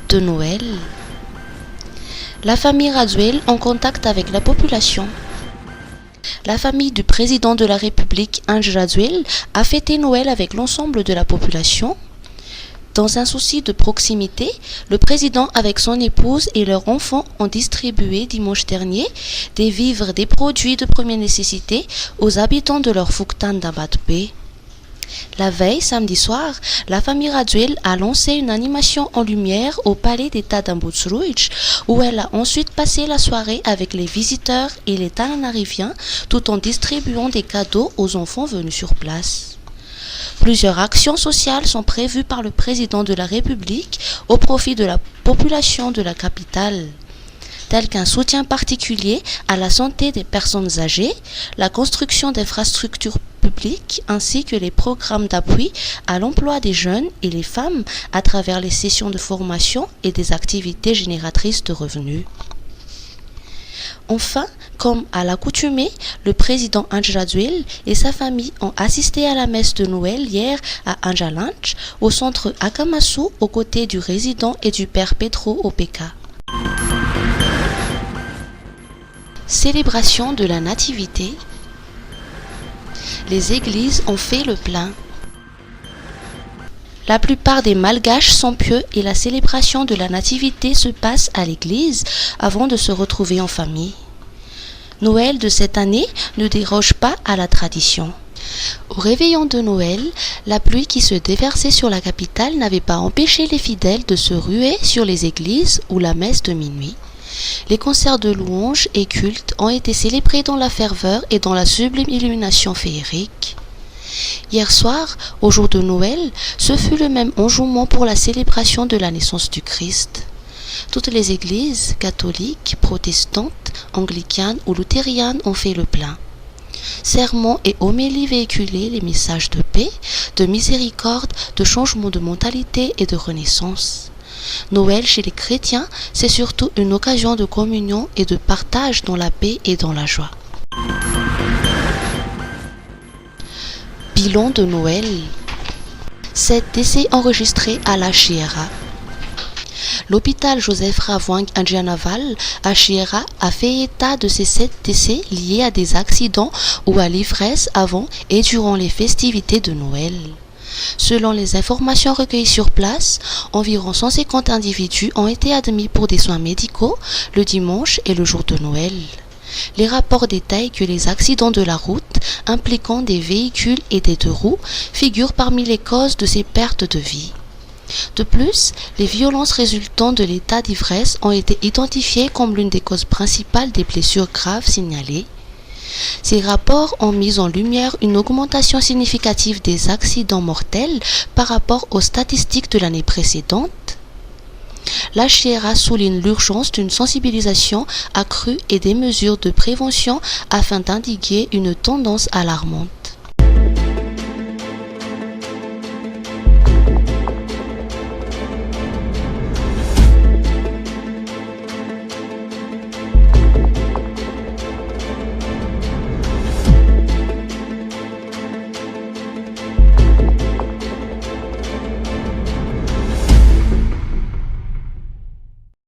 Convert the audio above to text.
de Noël. La famille Radziwiłł en contact avec la population. La famille du président de la République, Andrzej Radziwiłł, a fêté Noël avec l'ensemble de la population. Dans un souci de proximité, le président avec son épouse et leurs enfants ont distribué dimanche dernier des vivres, des produits de première nécessité aux habitants de leur Fuktan d'Abatbe. La veille, samedi soir, la famille Radziwiłł a lancé une animation en lumière au palais d'État d'Ambutsruj, où elle a ensuite passé la soirée avec les visiteurs et les Tananariviens, tout en distribuant des cadeaux aux enfants venus sur place. Plusieurs actions sociales sont prévues par le président de la République au profit de la population de la capitale, telles qu'un soutien particulier à la santé des personnes âgées, la construction d'infrastructures publiques ainsi que les programmes d'appui à l'emploi des jeunes et les femmes à travers les sessions de formation et des activités génératrices de revenus. Enfin, comme à l'accoutumée, le président Andrzej Radziwiłł et sa famille ont assisté à la messe de Noël hier à Anjalanch, au centre Akamasu, aux côtés du résident et du père Petro Opeka. Célébration de la Nativité. Les églises ont fait le plein. La plupart des Malgaches sont pieux et la célébration de la Nativité se passe à l'église avant de se retrouver en famille. Noël de cette année ne déroge pas à la tradition. Au réveillon de Noël, la pluie qui se déversait sur la capitale n'avait pas empêché les fidèles de se ruer sur les églises ou la messe de minuit. Les concerts de louanges et cultes ont été célébrés dans la ferveur et dans la sublime illumination féerique. Hier soir, au jour de Noël, ce fut le même enjouement pour la célébration de la naissance du Christ. Toutes les églises, catholiques, protestantes, anglicanes ou luthériennes ont fait le plein. Sermons et homélies véhiculaient les messages de paix, de miséricorde, de changement de mentalité et de renaissance. Noël chez les chrétiens, c'est surtout une occasion de communion et de partage dans la paix et dans la joie. Bilan de Noël. 7 décès enregistrés à la Chiera. L'hôpital Joseph Ravwang Andjanaval à Chiera a fait état de ces 7 décès liés à des accidents ou à l'ivresse avant et durant les festivités de Noël. Selon les informations recueillies sur place, environ 150 individus ont été admis pour des soins médicaux le dimanche et le jour de Noël. Les rapports détaillent que les accidents de la route impliquant des véhicules et des deux roues figurent parmi les causes de ces pertes de vie. De plus, les violences résultant de l'état d'ivresse ont été identifiées comme l'une des causes principales des blessures graves signalées. Ces rapports ont mis en lumière une augmentation significative des accidents mortels par rapport aux statistiques de l'année précédente. La Chiera souligne l'urgence d'une sensibilisation accrue et des mesures de prévention afin d'endiguer une tendance alarmante.